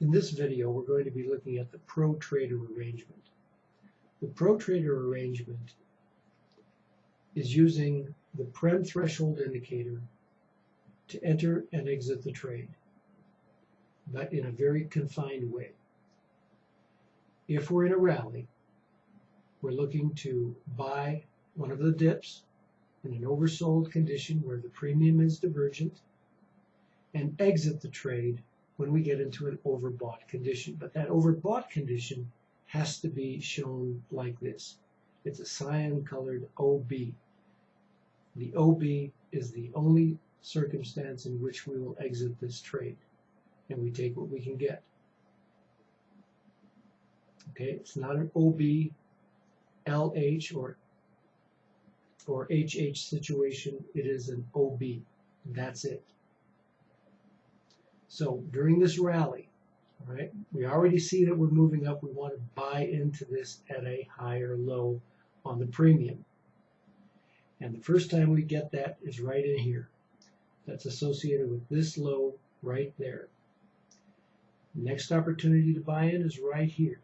In this video, we're going to be looking at the Protrader arrangement. The Protrader arrangement is using the Prem threshold indicator to enter and exit the trade, but in a very confined way. If we're in a rally, we're looking to buy one of the dips in an oversold condition where the premium is divergent and exit the trade when we get into an overbought condition. But that overbought condition has to be shown like this. It's a cyan-colored OB. The OB is the only circumstance in which we will exit this trade, and we take what we can get. Okay, it's not an OB, LH, or HH situation. It is an OB. That's it. So during this rally, all right, we already see that we're moving up. We want to buy into this at a higher low on the premium. And the first time we get that is right in here. That's associated with this low right there. Next opportunity to buy in is right here.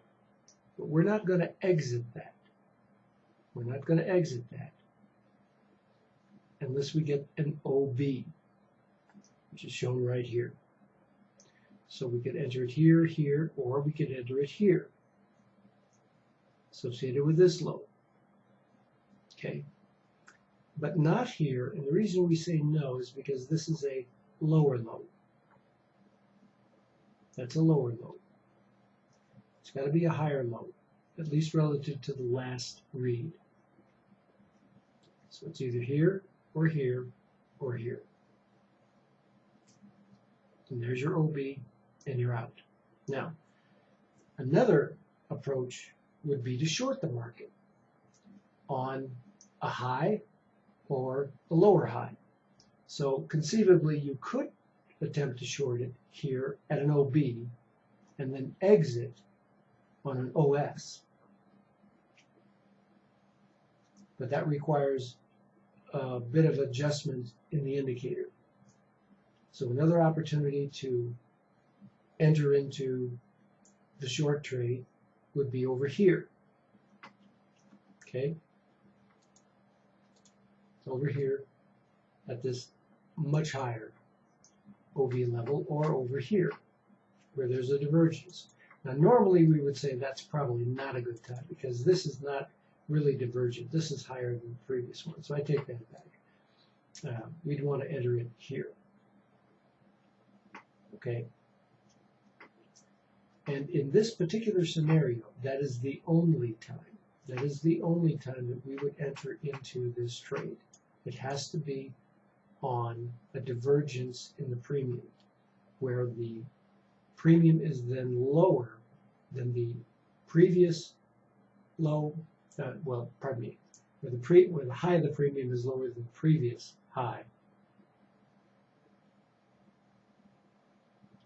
But we're not going to exit that. We're not going to exit that unless we get an OB, which is shown right here. So we could enter it here, here, or we could enter it here, associated with this low. Okay, but not here. And the reason we say no is because this is a lower low. That's a lower low. It's got to be a higher low, at least relative to the last read. So it's either here, or here, or here. And there's your OB, and you're out. Now, another approach would be to short the market on a high or a lower high. So conceivably, you could attempt to short it here at an OB and then exit on an OS. But that requires a bit of adjustment in the indicator. So another opportunity to enter into the short trade would be over here. Okay? Over here at this much higher OB level, or over here where there's a divergence. Now normally we would say that's probably not a good time because this is not really divergent. This is higher than the previous one. So I take that back. We'd want to enter it here. Okay? And in this particular scenario, that is the only time. That is the only time that we would enter into this trade. It has to be on a divergence in the premium, where the premium is then lower than the previous low, where the high of the premium is lower than the previous high.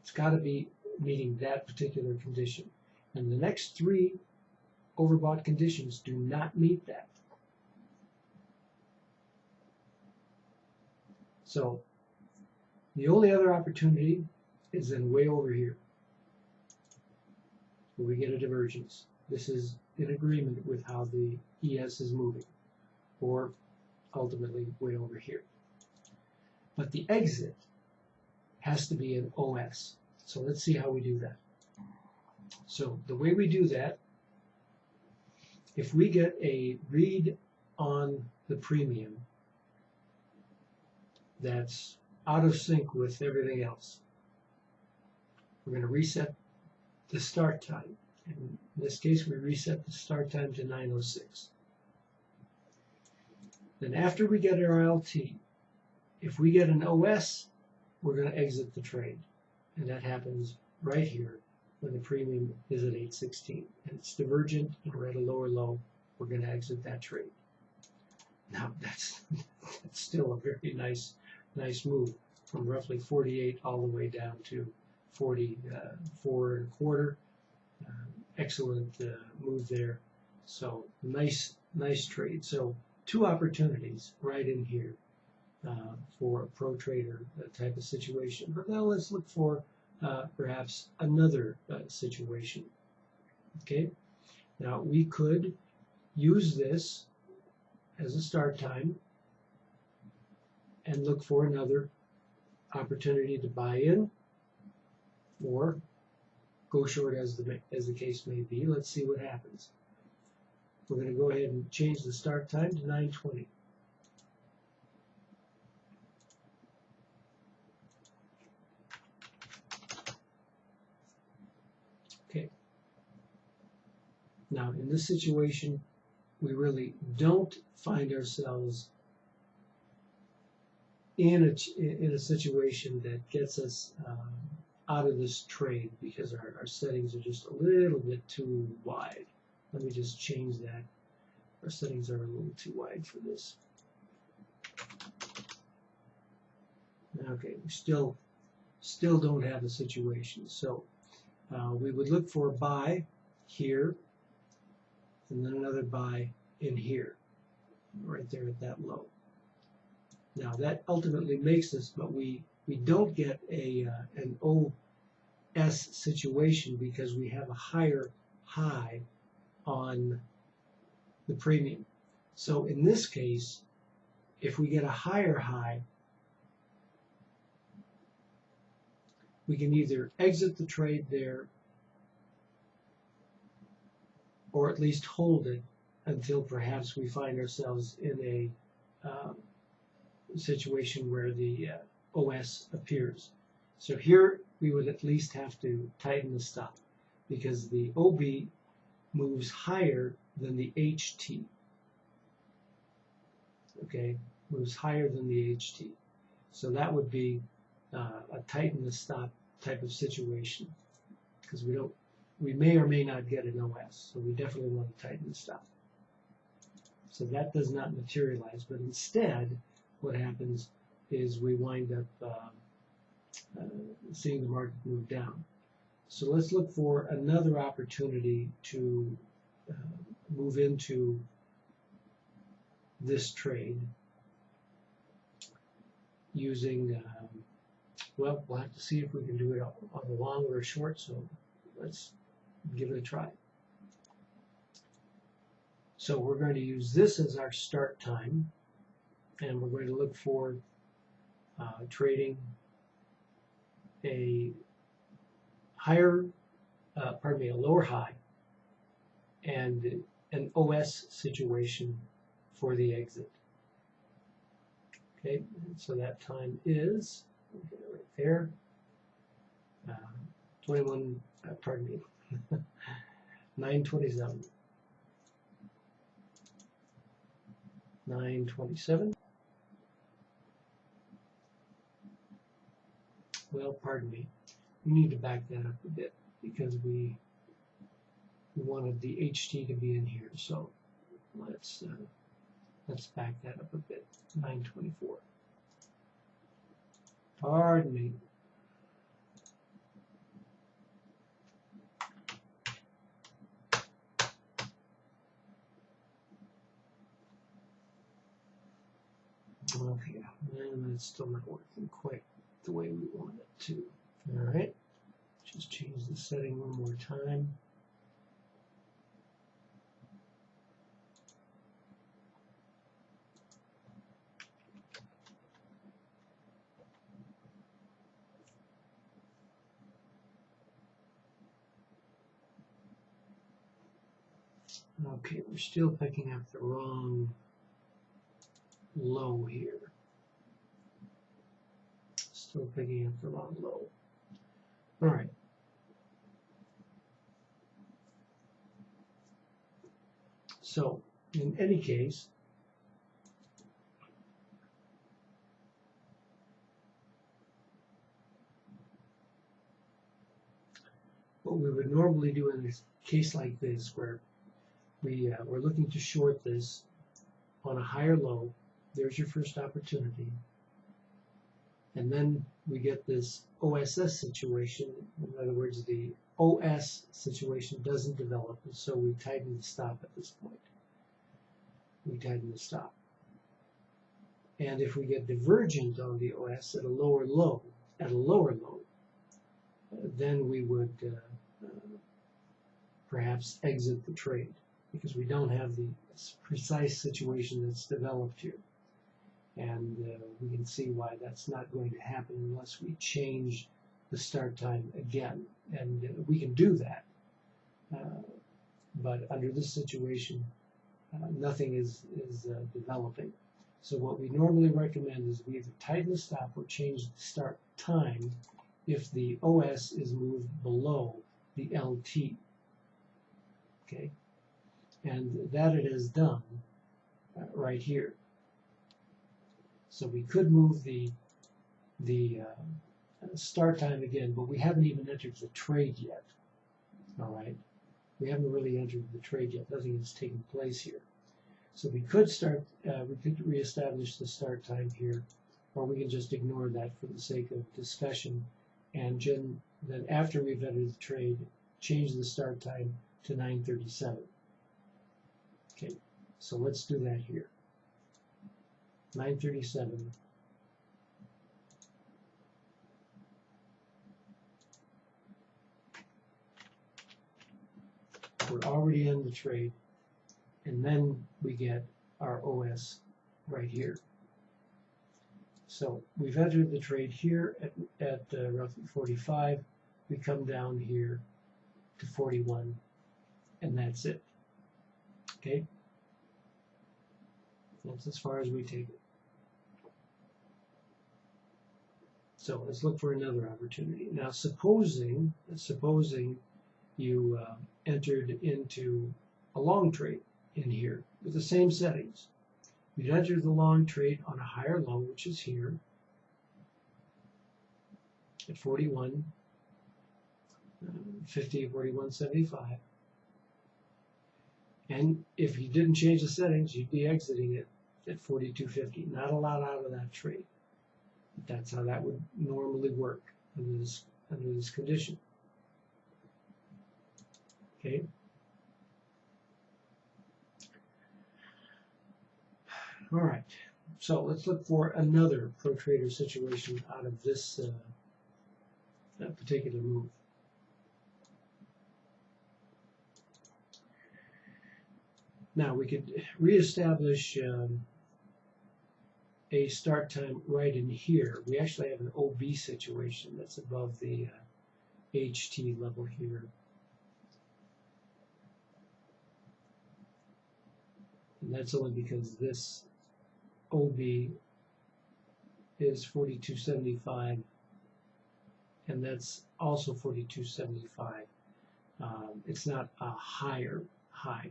It's got to be meeting that particular condition. And the next three overbought conditions do not meet that. So the only other opportunity is then way over here, where we get a divergence. This is in agreement with how the ES is moving, or ultimately way over here. But the exit has to be an OS. So let's see how we do that. So the way we do that, if we get a read on the premium that's out of sync with everything else, we're going to reset the start time. In this case, we reset the start time to 9:06. Then after we get our LT, if we get an OS, we're going to exit the trade. And that happens right here when the premium is at 816. And it's divergent, and we're at a lower low. We're going to exit that trade. Now, that's still a very nice move from roughly 48 all the way down to 44 1/4. Excellent move there. So nice trade. So two opportunities right in here for a Protrader type of situation. But now let's look for perhaps another situation. Okay, now we could use this as a start time and look for another opportunity to buy in or go short as the case may be. Let's see what happens. We're going to go ahead and change the start time to 9:20. Okay. Now, in this situation, we really don't find ourselves in a situation that gets us out of this trade because our settings are just a little bit too wide. Let me just change that. Our settings are a little too wide for this. Okay, we still don't have a situation. So we would look for a buy here, and then another buy in here, right there at that low. Now that ultimately makes this, but we don't get an OS situation because we have a higher high on the premium. So in this case, if we get a higher high, we can either exit the trade there or at least hold it until perhaps we find ourselves in a situation where the OS appears. So here we would at least have to tighten the stop because the OB moves higher than the HT. Okay, moves higher than the HT. So that would be a tighten the stop type of situation because we may or may not get an OS. So we definitely want to tighten the stop. So that does not materialize, but instead what happens is we wind up seeing the market move down. So let's look for another opportunity to move into this trade using, well, we'll have to see if we can do it on a long or a short, so let's give it a try. So we're going to use this as our start time, and we're going to look for trading a higher, a lower high and an OS situation for the exit. Okay, so that time is right there, 9:27. 9:27. Well, pardon me. We need to back that up a bit because we wanted the HT to be in here. So let's back that up a bit. 9:24. Pardon me. Okay, and it's still not working quite the way we want it to. All right, just change the setting one more time. Okay, we're still picking up the wrong low here. Still picking up the wrong low. All right. So, in any case, what we would normally do in a case like this, where we're looking to short this on a higher low, there's your first opportunity. And then we get this OSS situation. In other words, the OS situation doesn't develop, and so we tighten the stop at this point. We tighten the stop. And if we get divergent on the OS at a lower low, then we would perhaps exit the trade, because we don't have the precise situation that's developed here. And we can see why that's not going to happen unless we change the start time again. And we can do that. But under this situation, nothing is developing. So what we normally recommend is we either tighten the stop or change the start time if the OS is moved below the LT. Okay, and that it is done right here. So we could move the start time again, but we haven't even entered the trade yet. All right, we haven't really entered the trade yet. Nothing has taken place here. So we could we could reestablish the start time here, or we can just ignore that for the sake of discussion, and then after we've entered the trade, change the start time to 9:37. Okay, so let's do that here. 9:37. We're already in the trade, and then we get our OS right here. So we've entered the trade here at roughly 45. We come down here to 41, and that's it. Okay? That's as far as we take it. So let's look for another opportunity. Now, supposing you entered into a long trade in here with the same settings. You'd enter the long trade on a higher low, which is here at 41.50, 41.75. And if you didn't change the settings, you'd be exiting it at 42.50. Not a lot out of that trade. That's how that would normally work under this condition. Okay. All right. So let's look for another Protrader situation out of this particular move. Now we could reestablish a start time right in here. We actually have an OB situation that's above the HT level here. And that's only because this OB is 42.75, and that's also 42.75. It's not a higher high.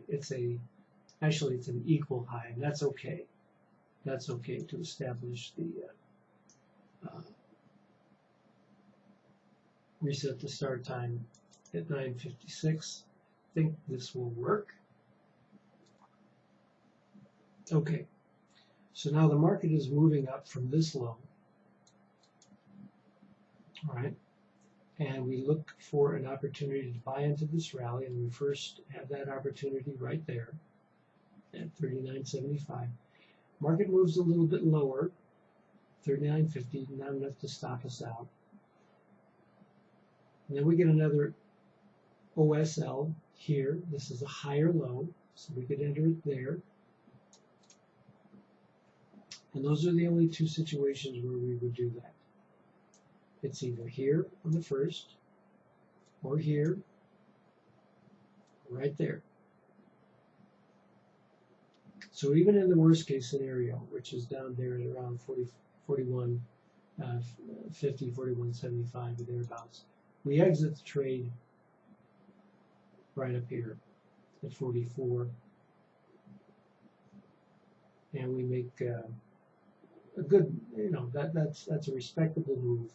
Actually it's an equal high, and that's okay. That's okay to establish the reset the start time at 9:56. I think this will work. Okay, so now the market is moving up from this low, all right, and we look for an opportunity to buy into this rally, and we first have that opportunity right there at 39.75. Market moves a little bit lower, 39.50, not enough to stop us out. And then we get another OSL here. This is a higher low, so we could enter it there. And those are the only two situations where we would do that. It's either here on the first, or here, right there. So even in the worst case scenario, which is down there at around 41.50, 41.75 or thereabouts, we exit the trade right up here at 44, and we make a good, that's a respectable move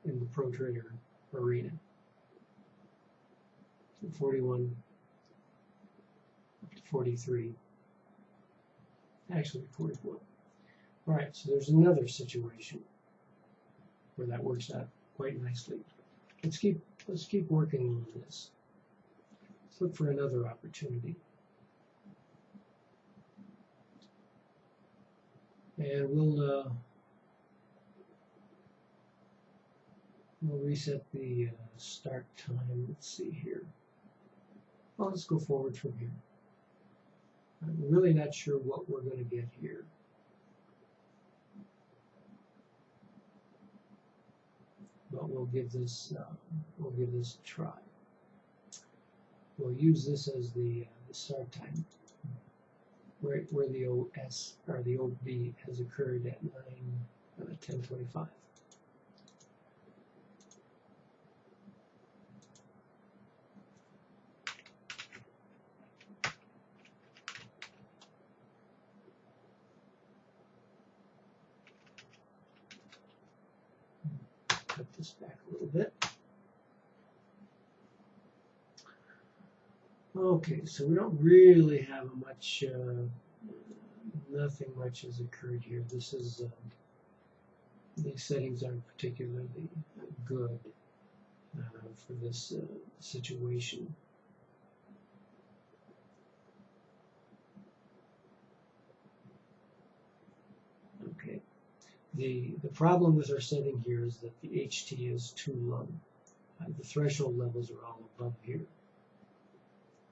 in the Protrader arena. 41 up to 43, actually 44. All right, so there's another situation where that works out quite nicely. Let's keep working on this. Let's look for another opportunity. And we'll We'll reset the start time. Let's see here. Well, let's go forward from here. I'm really not sure what we're going to get here. But we'll give this a try. We'll use this as the start time, where the OS or the OB has occurred at 10:25. Cut this back a little bit. Okay, so we don't really have much, nothing much has occurred here. This is, these settings aren't particularly good for this situation. Okay, the problem with our setting here is that the HT is too low. The threshold levels are all above here.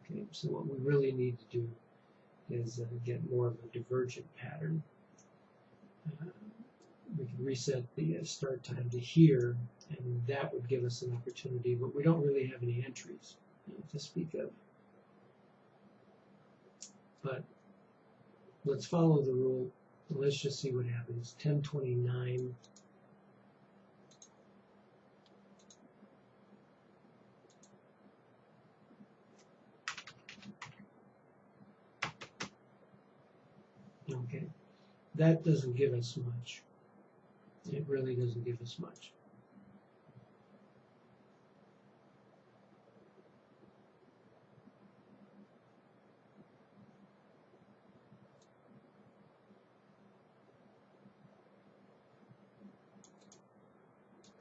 Okay, so what we really need to do is get more of a divergent pattern. We can reset the start time to here, and that would give us an opportunity, but we don't really have any entries to speak of. But let's follow the rule, and let's just see what happens. 10:29. Okay, that doesn't give us much. It really doesn't give us much.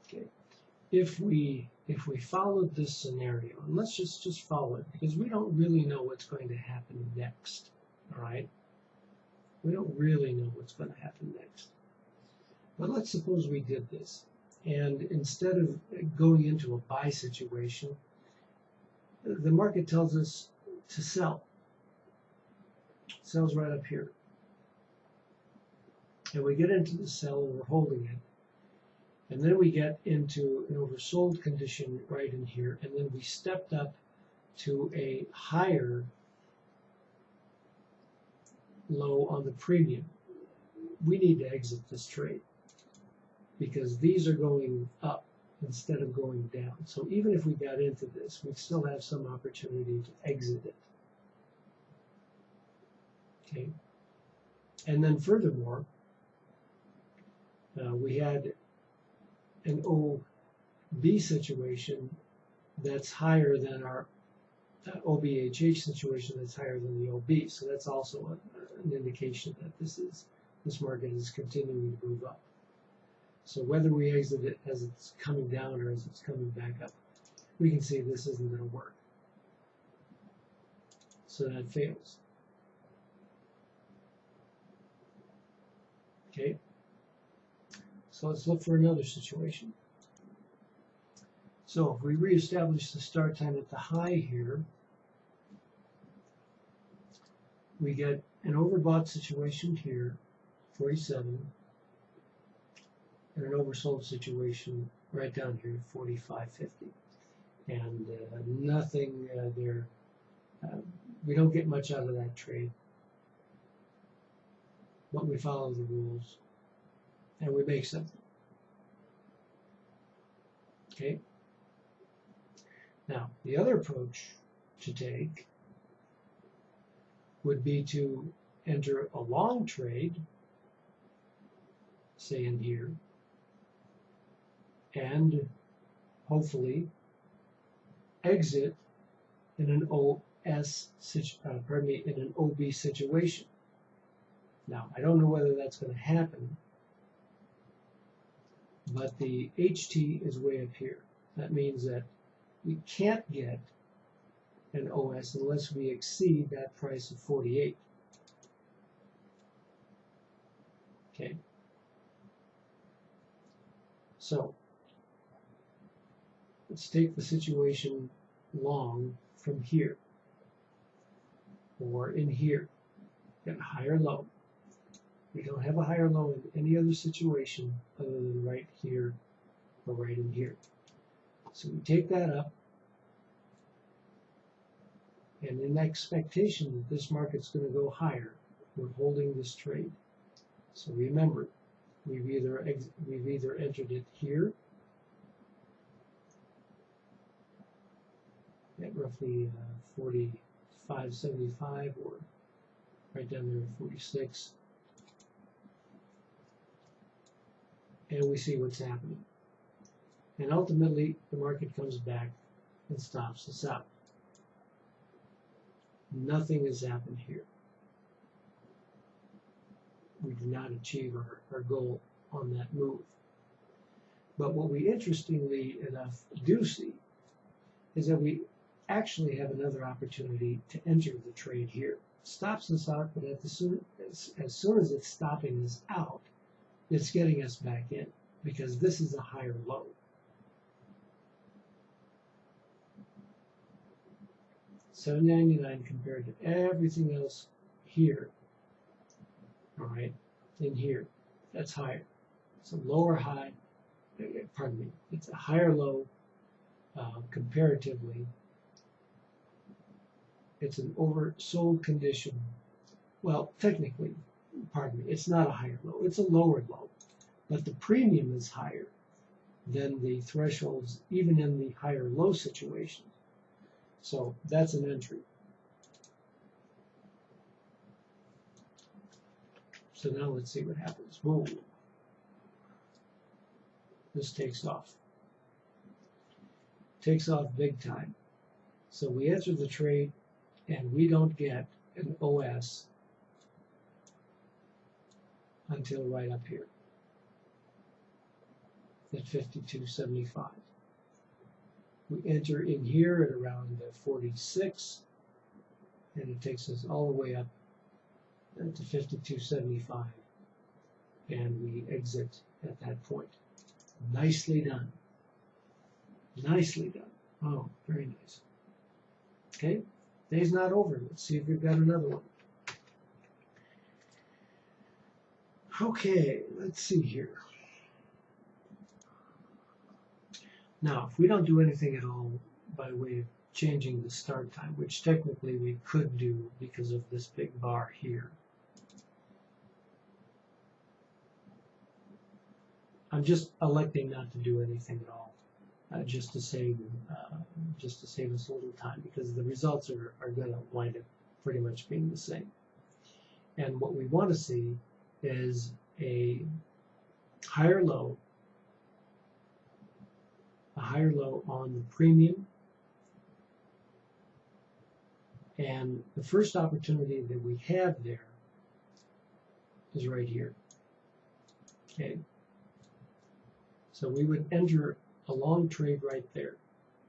Okay, if we followed this scenario, and let's just follow it, because we don't really know what's going to happen next. All right. We don't really know what's going to happen next. But let's suppose we did this, and instead of going into a buy situation, the market tells us to sell. It sells right up here. And we get into the sell, and we're holding it. And then we get into an oversold condition right in here, and then we stepped up to a higher low on the premium. We need to exit this trade because these are going up instead of going down. So even if we got into this, we'd still have some opportunity to exit it. Okay. And then furthermore, we had an OB situation that's higher than our OBHH situation that's higher than the OB. So that's also an indication that this market is continuing to move up. So whether we exit it as it's coming down or as it's coming back up, we can see this isn't going to work. So that fails. Okay. So let's look for another situation. So if we reestablish the start time at the high here, we get an overbought situation here, 47, and an oversold situation right down here, 45.50. And nothing there. We don't get much out of that trade, but we follow the rules and we make something. Okay. Now, the other approach to take would be to enter a long trade, say in here, and hopefully exit in an in an OB situation. Now, I don't know whether that's going to happen, but the HT is way up here. That means that we can't get an OS unless we exceed that price of 48. Okay. So let's take the situation long from here, or in here, get a higher low. We don't have a higher low in any other situation other than right here or right in here. So we take that up, and in expectation that this market's going to go higher, we're holding this trade. So remember, we've either entered it here at roughly 45.75, or right down there at 46, and we see what's happening. And ultimately, the market comes back and stops us out. Nothing has happened here. We did not achieve our goal on that move. But what we interestingly enough do see is that we actually have another opportunity to enter the trade here. Stops us out, but as soon as it's stopping us out, it's getting us back in, because this is a higher low. $7.99 compared to everything else here. All right, in here, that's higher. It's a lower high, pardon me, it's a higher low comparatively. It's an oversold condition. Well, technically, pardon me, it's not a higher low, it's a lower low. But the premium is higher than the thresholds, even in the higher low situation. So that's an entry. So now let's see what happens. Whoa. This takes off. Takes off big time. So we enter the trade and we don't get an OS until right up here at 52.75. We enter in here at around 46, and it takes us all the way up to 52.75, and we exit at that point. Nicely done. Nicely done. Oh, very nice. Okay, day's not over. Let's see if we've got another one. Okay, let's see here. Now, if we don't do anything at all by way of changing the start time, which technically we could do because of this big bar here, I'm just electing not to do anything at all, just to save us a little time, because the results are going to wind up pretty much being the same. And what we want to see is a higher low on the premium, and the first opportunity that we have there is right here. Okay, so we would enter a long trade right there.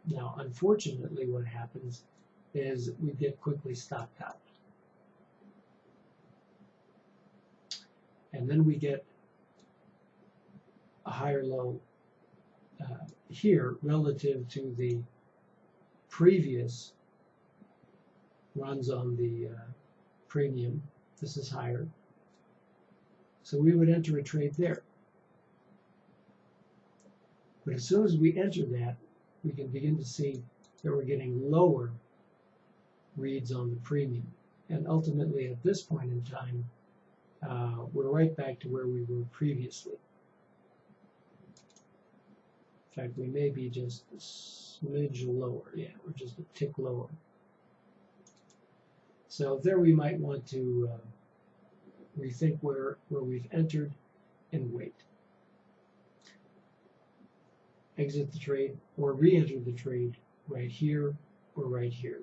Now, unfortunately, what happens is we get quickly stopped out, and then we get a higher low here relative to the previous runs on the premium. This is higher, so we would enter a trade there. But as soon as we enter that, we can begin to see that we're getting lower reads on the premium, and ultimately at this point in time we're right back to where we were previously. In fact, we may be just a smidge lower. Yeah, we're just a tick lower. So there we might want to rethink where we've entered and wait. Exit the trade or re-enter the trade right here or right here,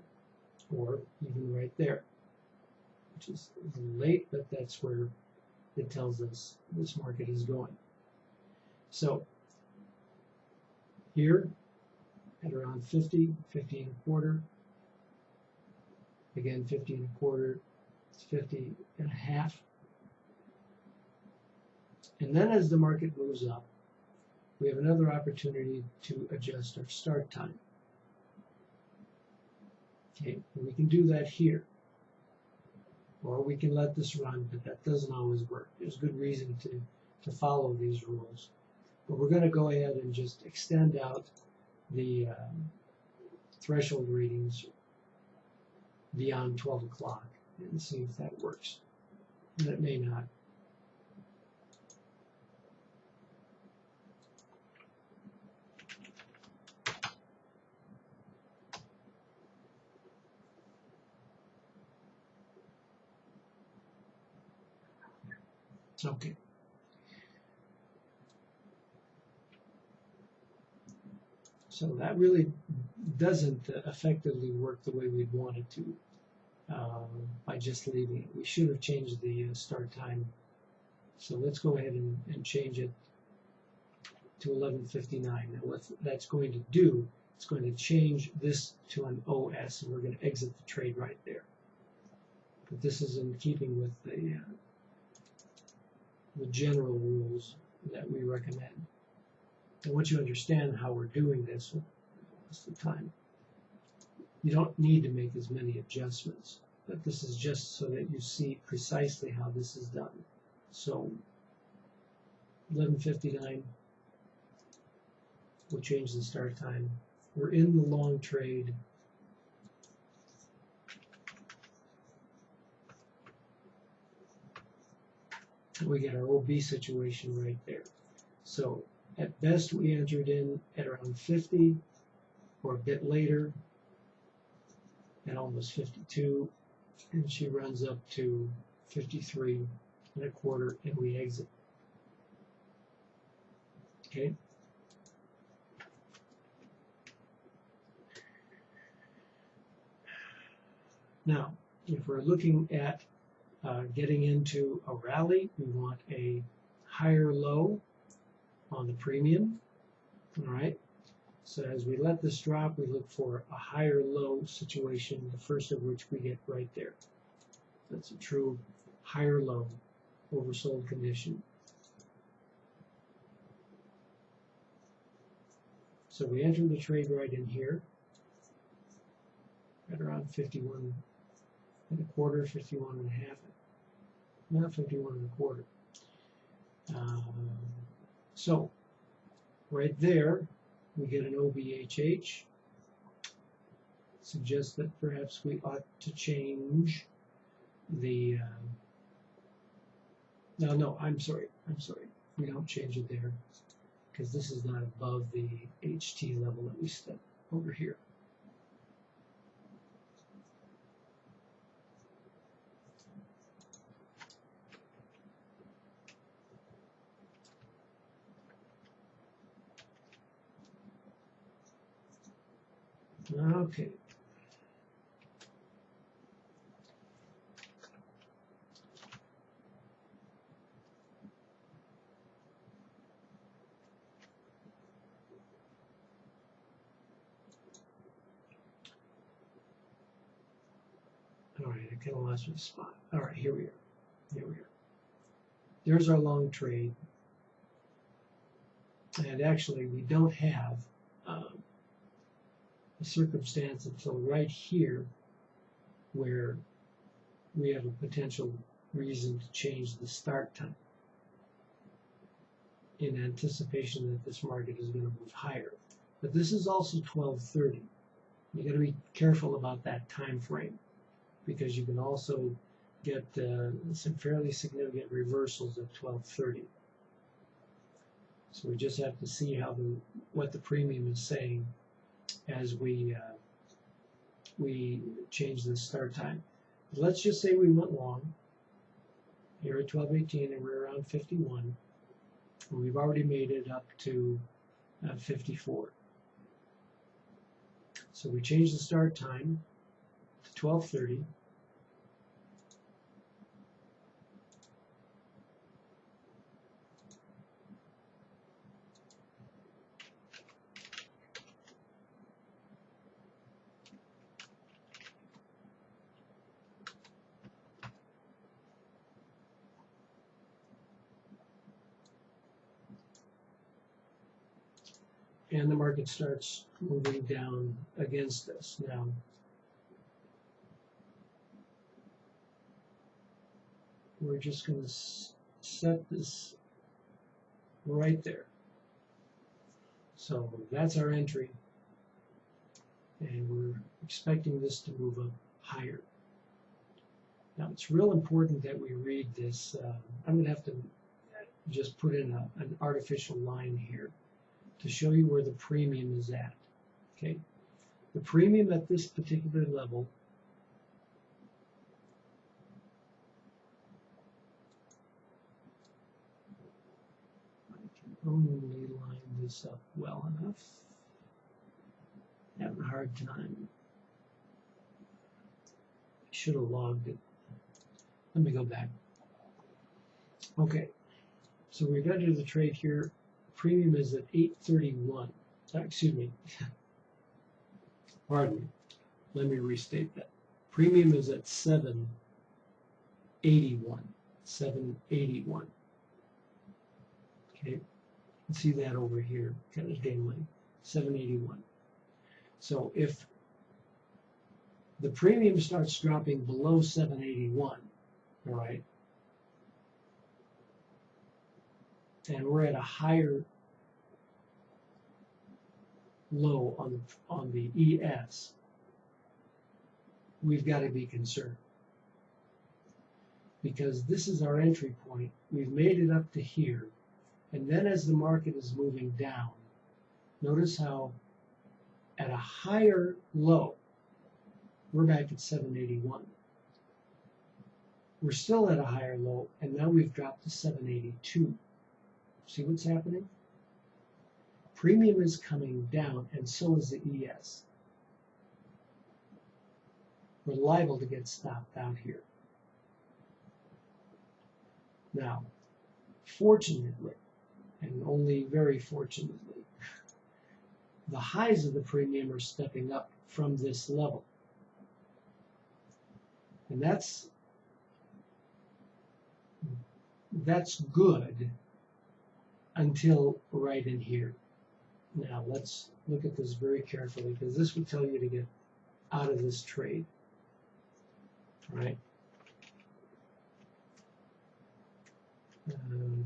or even right there, which is a little late, but that's where it tells us this market is going. So here at around 50, 50 and a quarter, again 50 and a quarter, it's 50 and a half. And then as the market moves up, we have another opportunity to adjust our start time. Okay, and we can do that here. Or we can let this run, but that doesn't always work. There's good reason to follow these rules. But we're going to go ahead and just extend out the threshold readings beyond 12 o'clock and see if that works. And it may not. Okay. So that really doesn't effectively work the way we'd want it to by just leaving it. We should have changed the start time. So let's go ahead and change it to 11:59. Now what that's going to do, it's going to change this to an OS, and we're going to exit the trade right there. But this is in keeping with the general rules that we recommend. And once you understand how we're doing this, what's the time? You don't need to make as many adjustments, but this is just so that you see precisely how this is done. So 11:59, we'll change the start time. We're in the long trade. We get our OB situation right there. So at best we entered in at around 50 or a bit later at almost 52, and she runs up to 53 and a quarter, and we exit. Okay. Now, if we're looking at getting into a rally, we want a higher low on the premium. All right. So as we let this drop, we look for a higher low situation, the first of which we get right there. That's a true higher low oversold condition. So we enter the trade right in here at around 51 and a quarter, 51 and a half, not 51 and a quarter. So right there, we get an OBHH. Suggests that perhaps we ought to change the. No, I'm sorry. We don't change it there because this is not above the HT level that we set over here. Okay. All right, I kind of lost my spot. All right, here we are. There's our long trade. And actually, we don't have a circumstance until right here where we have a potential reason to change the start time in anticipation that this market is going to move higher. But this is also 12:30. You got to be careful about that time frame because you can also get some fairly significant reversals at 12:30. So we just have to see how what the premium is saying as we change the start time. Let's just say we went long here at 12:18 and we're around 51. And we've already made it up to 54. So we change the start time to 12:30. and the market starts moving down against us. Now, we're just going to set this right there. So that's our entry, and we're expecting this to move up higher. Now, it's real important that we read this. I'm going to have to just put in an artificial line here to show you where the premium is at. Okay, the premium at this particular level only line this up well enough. Having a hard time. Should have logged it. Let me go back. Okay, so we got into the trade here. Premium is at 831. Excuse me. Pardon me. Let me restate that. Premium is at 781. 781. Okay. See that over here, kind of dimly, 781. So if the premium starts dropping below 781, all right, and we're at a higher low on the ES, we've got to be concerned, because this is our entry point. We've made it up to here. And then as the market is moving down, notice how at a higher low, we're back at 781. We're still at a higher low, and now we've dropped to 782. See what's happening? Premium is coming down, and so is the ES. We're liable to get stopped out here. Now, fortunately, and only very fortunately, the highs of the premium are stepping up from this level. And that's good until right in here. Now let's look at this very carefully, because this would tell you to get out of this trade. All right?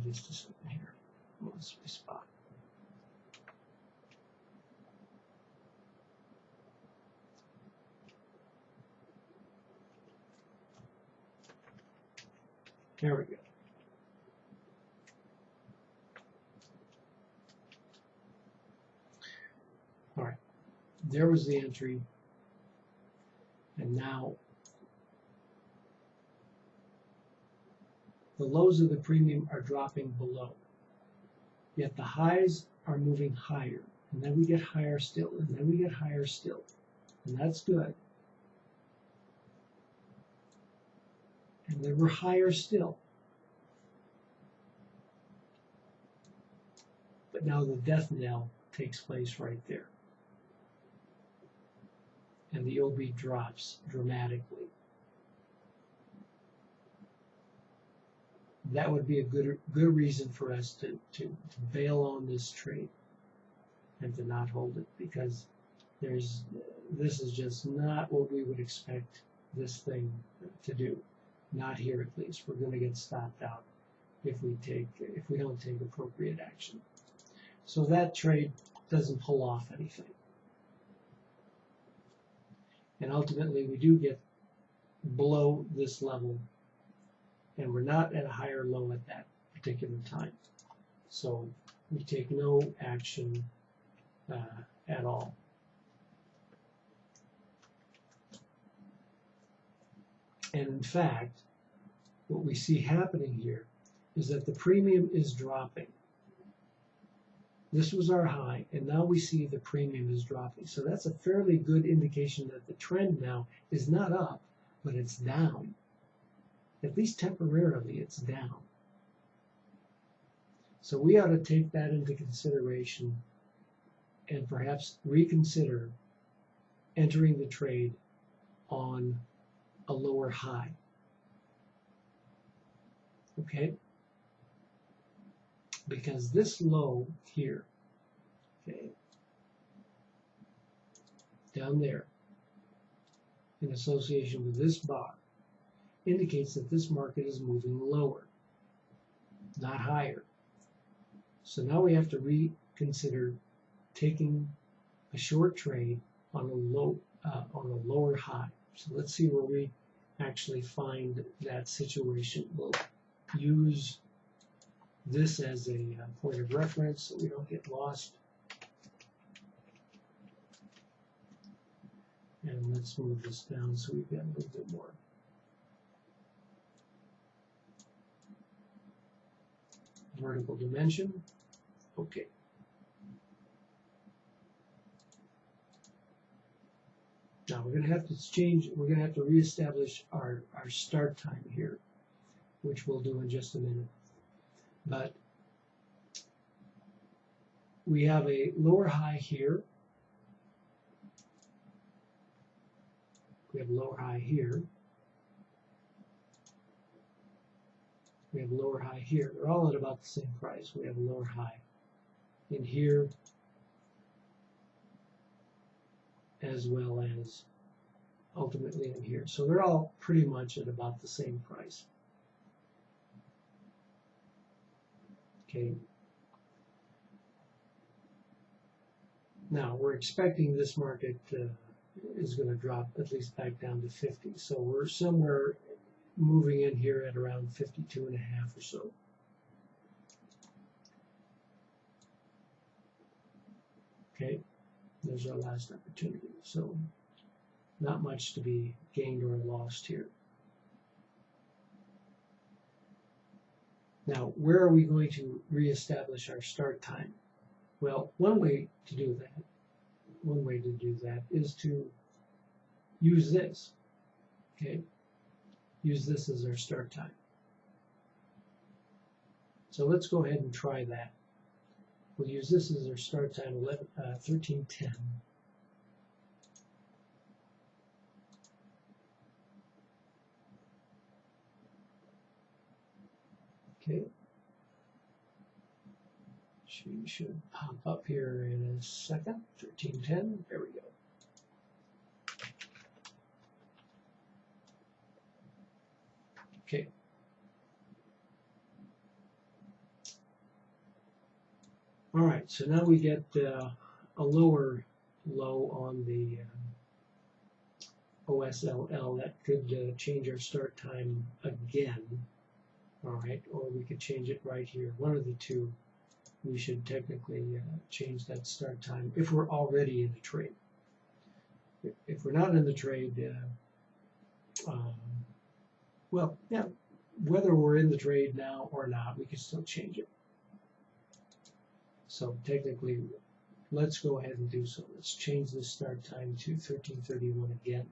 Just a second here. What's my spot? There we go. All right, there was the entry, and now the lows of the premium are dropping below, yet the highs are moving higher, and then we get higher still, and then we get higher still, and that's good. And then we're higher still. But now the death knell takes place right there. And the OB drops dramatically. That would be a good reason for us to bail on this trade and to not hold it, because this is just not what we would expect this thing to do. Not here, at least. We're going to get stopped out if we don't take appropriate action. So that trade doesn't pull off anything. And ultimately, we do get below this level, and we're not at a higher low at that particular time. So we take no action at all. And in fact, what we see happening here is that the premium is dropping. This was our high, and now we see the premium is dropping. So that's a fairly good indication that the trend now is not up, but it's down. At least temporarily, it's down. So we ought to take that into consideration and perhaps reconsider entering the trade on a lower high. Okay? Because this low here, okay, down there in association with this bar indicates that this market is moving lower, not higher. So now we have to reconsider taking a short trade on a lower high. So let's see where we actually find that situation. We'll use this as a point of reference so we don't get lost. And let's move this down so we've got a little bit more. Vertical dimension. Okay. Now we're going to have to change, we're going to have to reestablish our start time here, which we'll do in just a minute. But we have a lower high here. We have a lower high here. We have a lower high here. They're all at about the same price. We have a lower high in here, as well as ultimately in here. So they're all pretty much at about the same price. Okay. Now we're expecting this market is going to drop at least back down to 50. So we're somewhere moving in here at around 52.5 or so. Okay, there's our last opportunity. So not much to be gained or lost here. Now, where are we going to reestablish our start time? Well, one way to do that is to use this. Okay, use this as our start time. So let's go ahead and try that. We'll use this as our start time, 13:10. Okay. She should pop up here in a second. 13:10. There we go. Okay. All right, so now we get a lower low on the OSLL. That could change our start time again. All right, or we could change it right here. One of the two. We should technically change that start time if we're already in the trade. If we're not in the trade, well, yeah, whether we're in the trade now or not, we can still change it. So technically, let's go ahead and do so. Let's change the start time to 13:31 again.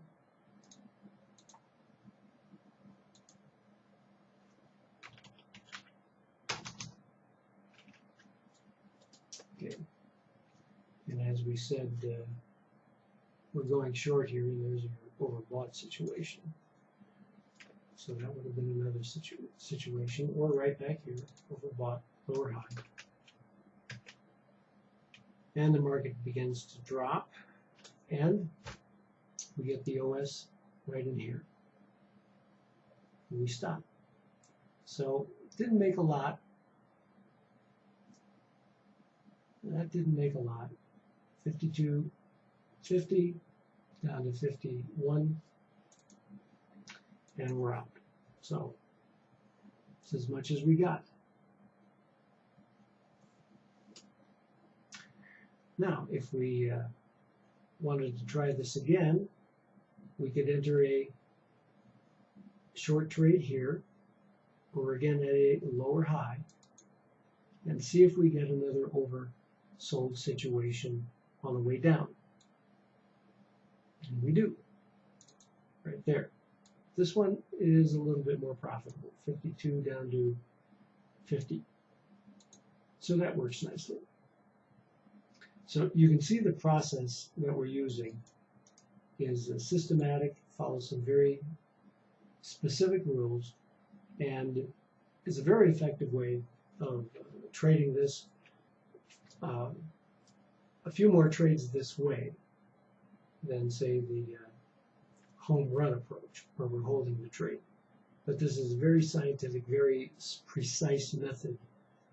Okay. And as we said, we're going short here, and there's an overbought situation. So that would have been another situation, or right back here, overbought, lower high. And the market begins to drop, and we get the OS right in here. And we stop. So it didn't make a lot. That didn't make a lot. 52.50 down to 51, and we're out. So it's as much as we got. Now, if we wanted to try this again, we could enter a short trade here, or again at a lower high, and see if we get another oversold situation on the way down. And we do, right there. This one is a little bit more profitable, 52 down to 50. So that works nicely. So you can see the process that we're using is systematic, follows some very specific rules, and is a very effective way of trading this. A few more trades this way, than say the home run approach, where we're holding the trade. But this is a very scientific, very precise method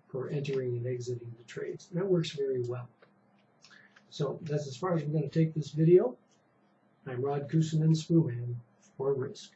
for entering and exiting the trades. And that works very well. So that's as far as we're going to take this video. I'm Rod Kusiman, Spooman for Risk.